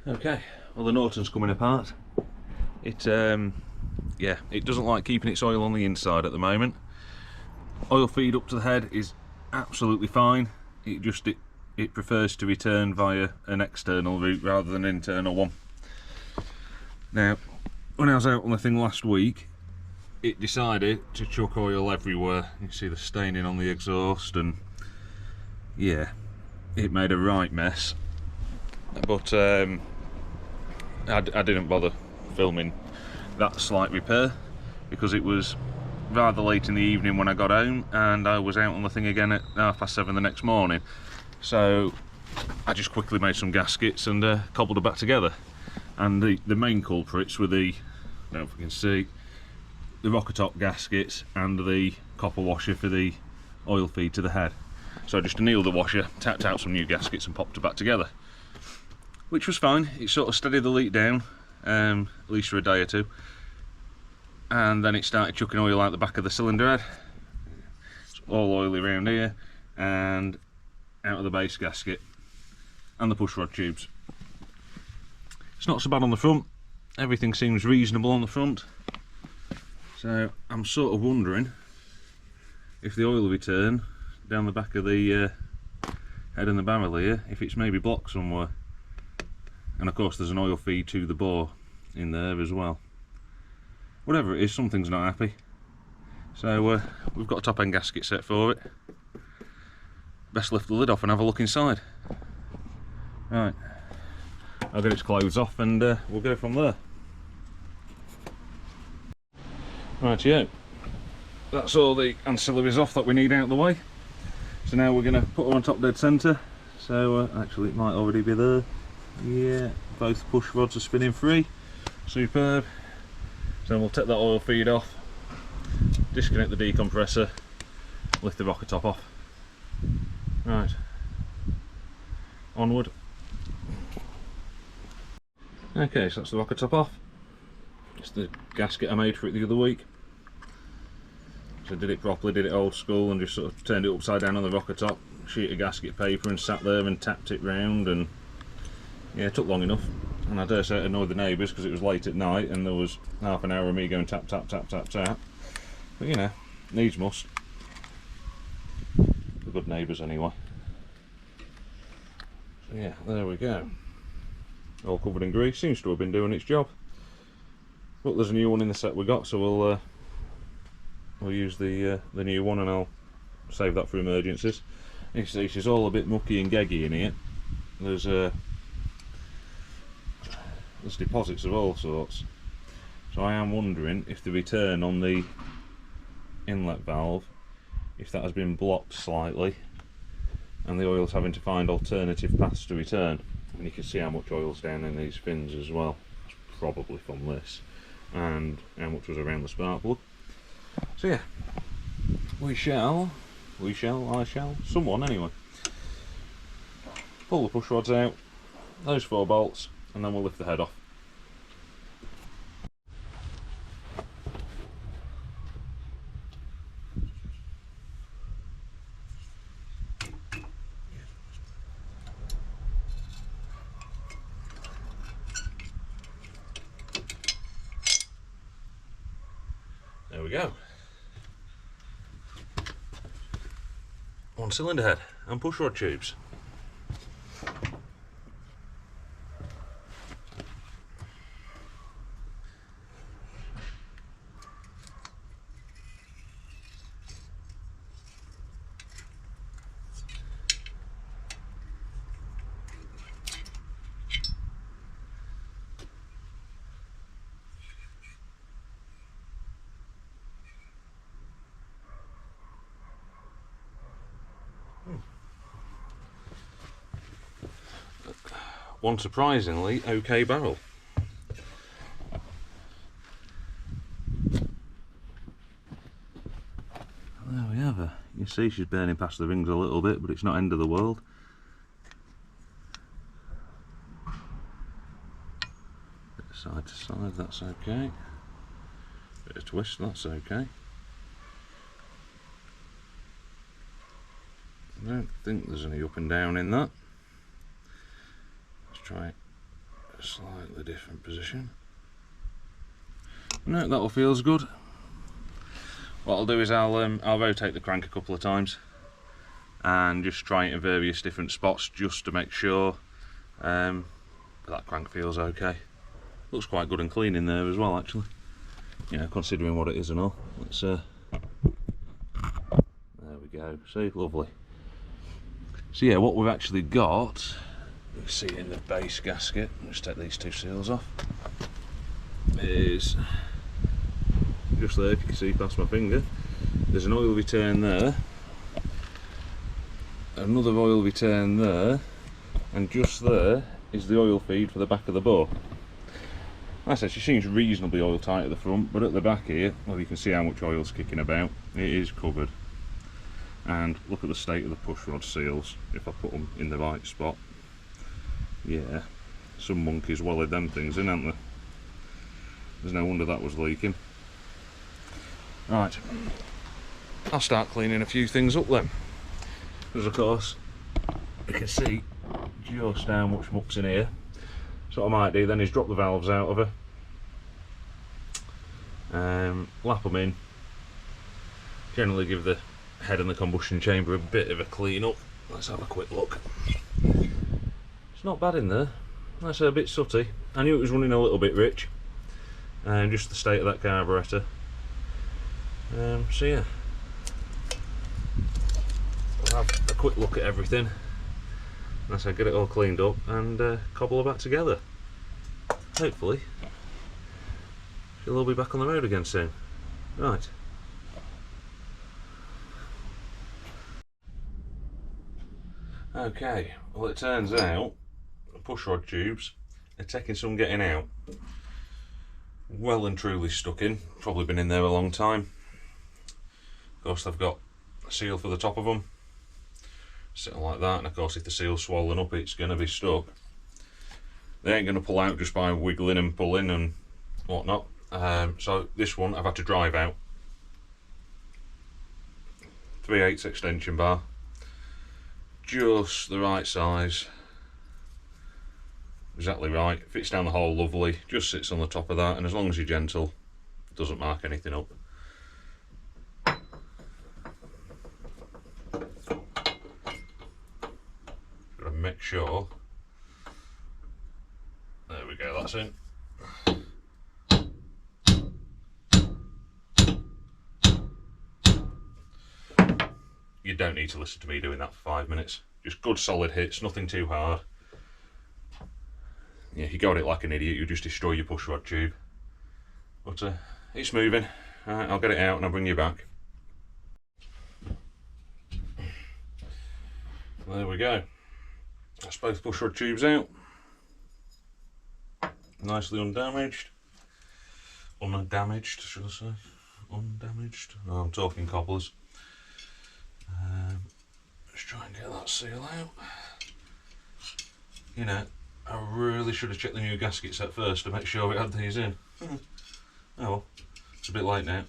Okay, well the Norton's coming apart. Yeah, it doesn't like keeping its oil on the inside at the moment. Oil feed up to the head is absolutely fine. It prefers to return via an external route rather than an internal one. Now, when I was out on the thing last week, it decided to chuck oil everywhere. You see the staining on the exhaust, and yeah, it made a right mess. But I didn't bother filming that slight repair because it was rather late in the evening when I got home, and I was out on the thing again at 7:30 the next morning. So I just quickly made some gaskets and cobbled it back together. And the main culprits were I don't know if you can see, the rocker top gaskets and the copper washer for the oil feed to the head. So I just annealed the washer, tapped out some new gaskets and popped it back together, which was fine. It sort of steadied the leak down, at least for a day or two, and then it started chucking oil out the back of the cylinder head. It's all oily around here and out of the base gasket and the push rod tubes. It's not so bad on the front. Everything seems reasonable on the front, so I'm sort of wondering if the oil return down the back of the head and the barrel here, if it's maybe blocked somewhere. And of course there's an oil feed to the bore in there as well. Whatever it is, something's not happy. So we've got a top end gasket set for it. Best lift the lid off and have a look inside. Right, I'll get its clothes off and we'll go from there. Rightio, that's all the ancillaries off that we need out of the way. So now we're going to put her on top dead centre. So actually it might already be there. Yeah, both push rods are spinning free. Superb. So we'll take that oil feed off, disconnect the decompressor, lift the rocker top off. Right, onward. Okay, so that's the rocker top off. It's the gasket I made for it the other week. So I did it properly, did it old school, and just sort of turned it upside down on the rocker top, sheet of gasket paper, and sat there and tapped it round, and yeah, it took long enough. And I dare say it annoyed the neighbours because it was late at night and there was half an hour of me going tap tap tap tap tap. But you know, needs must. The good neighbours anyway. So yeah, there we go. All covered in grease, seems to have been doing its job. But there's a new one in the set we got, so we'll use the new one, and I'll save that for emergencies. You see, she's all a bit mucky and geggy in here. There's deposits of all sorts. So I am wondering if the return on the inlet valve, if that has been blocked slightly and the oil's having to find alternative paths to return. And you can see how much oil's down in these fins as well. It's probably from this, and how much was around the spark plug. So yeah, I shall, someone anyway, pull the push rods out, those 4 bolts, and then we'll lift the head off. There we go. One cylinder head and push rod tubes. One surprisingly okay barrel. There we have her. You can see she's burning past the rings a little bit, but it's not end of the world. Bit of side to side, that's okay. Bit of twist, that's okay. I don't think there's any up and down in that. Let's try it slightly different position. No, that all feels good. What I'll do is I'll rotate the crank a couple of times and just try it in various different spots just to make sure that crank feels okay. Looks quite good and clean in there as well, actually. You know, considering what it is and all. Let's there we go. See, lovely. So yeah, what we've actually got, you can see it in the base gasket. Let's take these two seals off. Is just there, if you can see past my finger. There's an oil return there, another oil return there, and just there is the oil feed for the back of the bore. Like I said, she seems reasonably oil tight at the front, but at the back here, well, you can see how much oil's kicking about. It is covered. And look at the state of the push rod seals, if I put them in the right spot. Yeah, some monkeys wallowed them things in, haven't they? There's no wonder that was leaking. Right, I'll start cleaning a few things up then. Because of course, you can see just how much muck's in here. So what I might do then is drop the valves out of her, lap them in, generally give the head and the combustion chamber a bit of a clean up. Let's have a quick look. It's not bad in there, that's a bit sooty. I knew it was running a little bit rich, and just the state of that carburettor. So yeah, I'll have a quick look at everything. As I get it all cleaned up and cobble it back together. Hopefully, she'll all be back on the road again soon. Right. Okay, well it turns out the pushrod tubes are taking some getting out. Well and truly stuck in, probably been in there a long time. Of course they've got a seal for the top of them. Sitting like that, and of course if the seal's swollen up it's going to be stuck. They ain't going to pull out just by wiggling and pulling and whatnot. So this one I've had to drive out. 3/8 extension bar, just the right size, exactly right, fits down the hole lovely, just sits on the top of that, and as long as you're gentle, it doesn't mark anything up. Make sure, there we go, that's in. You don't need to listen to me doing that for 5 minutes, just good solid hits, nothing too hard. Yeah, if you go at it like an idiot you just destroy your pushrod tube, but it's moving. Alright, I'll get it out and I'll bring you back. There we go. That's both pushrod tubes out, nicely undamaged, should I say, undamaged, oh, I'm talking cobblers. Let's try and get that seal out. You know, I really should have checked the new gasket set first to make sure it had these in. Oh well, it's a bit late now.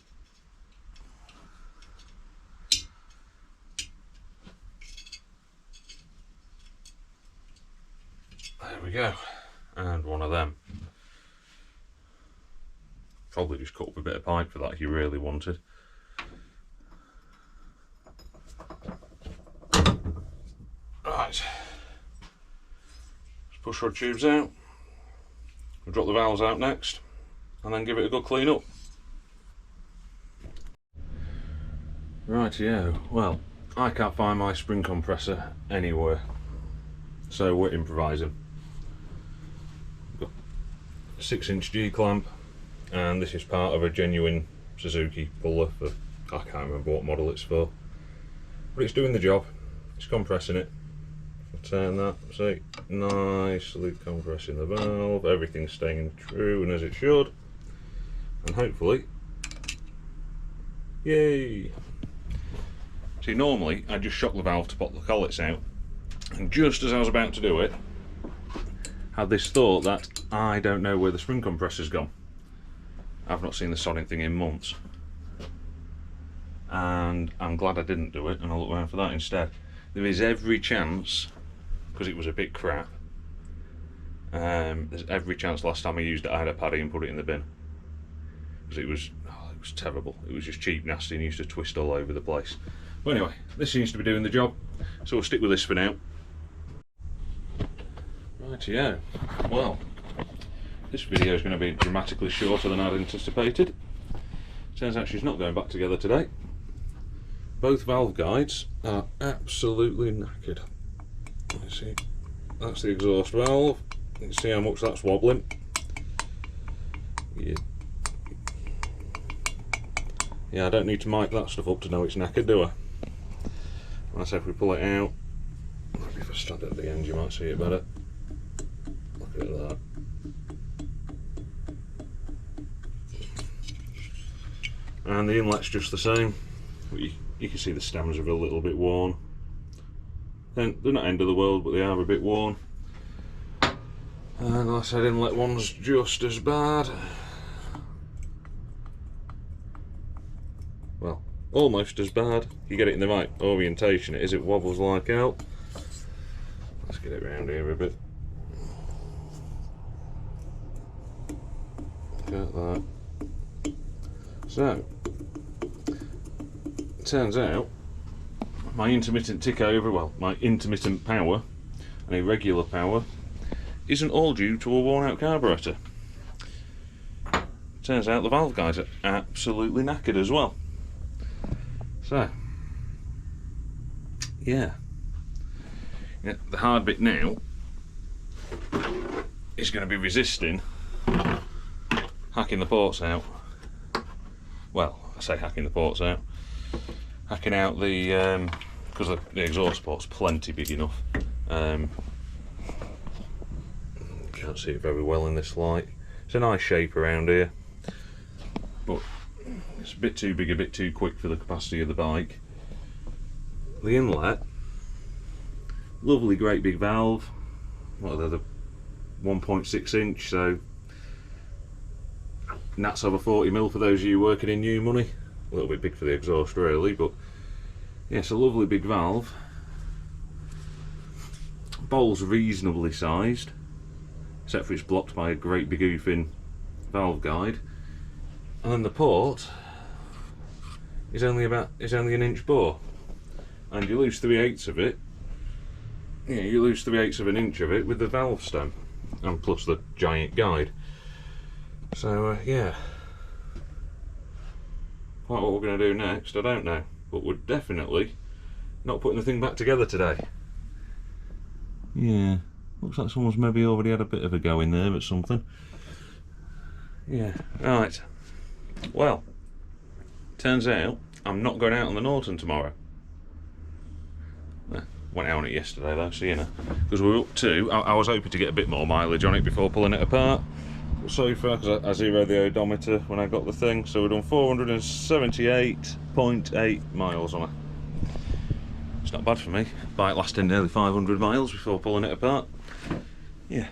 There we go, and one of them. Probably just cut up a bit of pipe for that if you really wanted. Right, let's pushrod tubes out. We'll drop the valves out next, and then give it a good clean up. Rightio, well, I can't find my spring compressor anywhere, so we're improvising. 6-inch G-clamp, and this is part of a genuine Suzuki puller for, I can't remember what model it's for, but it's doing the job. It's compressing it. I'll turn that, see, nicely compressing the valve, everything's staying true and as it should, and hopefully, yay! See, normally I just shock the valve to pop the collets out, and just as I was about to do it, had this thought that I don't know where the spring compressor's gone. I've not seen the sodding thing in months, and I'm glad I didn't do it and I looked around for that instead. There is every chance, because it was a bit crap, There's every chance last time I used it I had a paddy and put it in the bin. Because it was terrible. It was just cheap, nasty, and used to twist all over the place. But anyway, this seems to be doing the job, so we'll stick with this for now. Rightio. Well, this video is going to be dramatically shorter than I'd anticipated. Turns out she's not going back together today. Both valve guides are absolutely knackered. Let's see. That's the exhaust valve. You can see how much that's wobbling. Yeah, I don't need to mic that stuff up to know it's knackered, do I? Let's say if we pull it out, maybe if I stand at the end you might see it better. Look at that. And the inlet's just the same. You can see the stems are a little bit worn. They're not end of the world, but they are a bit worn. And like I said, inlet one's just as bad. Well, almost as bad. You get it in the right orientation, it wobbles like hell. Let's get it round here a bit. Look at that. So, it turns out my intermittent tick over, well, my intermittent power and irregular power isn't all due to a worn out carburetor. Turns out the valve guides are absolutely knackered as well. So, yeah, the hard bit now is going to be resisting hacking the ports out. Well, I say hacking the ports out, hacking out the, because the exhaust port's plenty big enough. Can't see it very well in this light. It's a nice shape around here, but it's a bit too big, a bit too quick for the capacity of the bike. The inlet, lovely great big valve. What are they, the 1.6 inch, so that's over 40mm for those of you working in new money. A little bit big for the exhaust really, but yeah, it's a lovely big valve. Bowl's reasonably sized, except for it's blocked by a great big oofing valve guide. And then the port is only an inch bore, and you lose 3/8 of it. Yeah, you lose 3/8 of an inch of it with the valve stem, and plus the giant guide. So yeah, quite what we're going to do next, I don't know, but we're definitely not putting the thing back together today. Yeah, looks like someone's maybe already had a bit of a go in there at something. Yeah, right. Well, turns out I'm not going out on the Norton tomorrow. Went out on it yesterday though, so you know, because we're up to, I was hoping to get a bit more mileage on it before pulling it apart. But so far, because I zeroed the odometer when I got the thing, so we've done 478.8 miles on it. It's not bad for me. Bike lasting nearly 500 miles before pulling it apart. Yeah.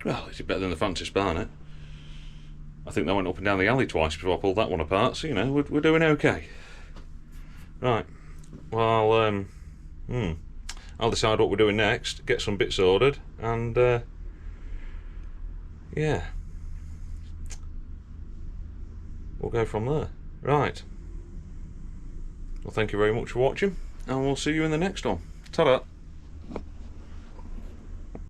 Well, it's better than the fancy Sparnet. I think that went up and down the alley twice before I pulled that one apart, so you know, we're doing okay. Right. Well, I'll decide what we're doing next, get some bits ordered, and yeah, we'll go from there. Right. Well, thank you very much for watching, and we'll see you in the next one. Ta-da!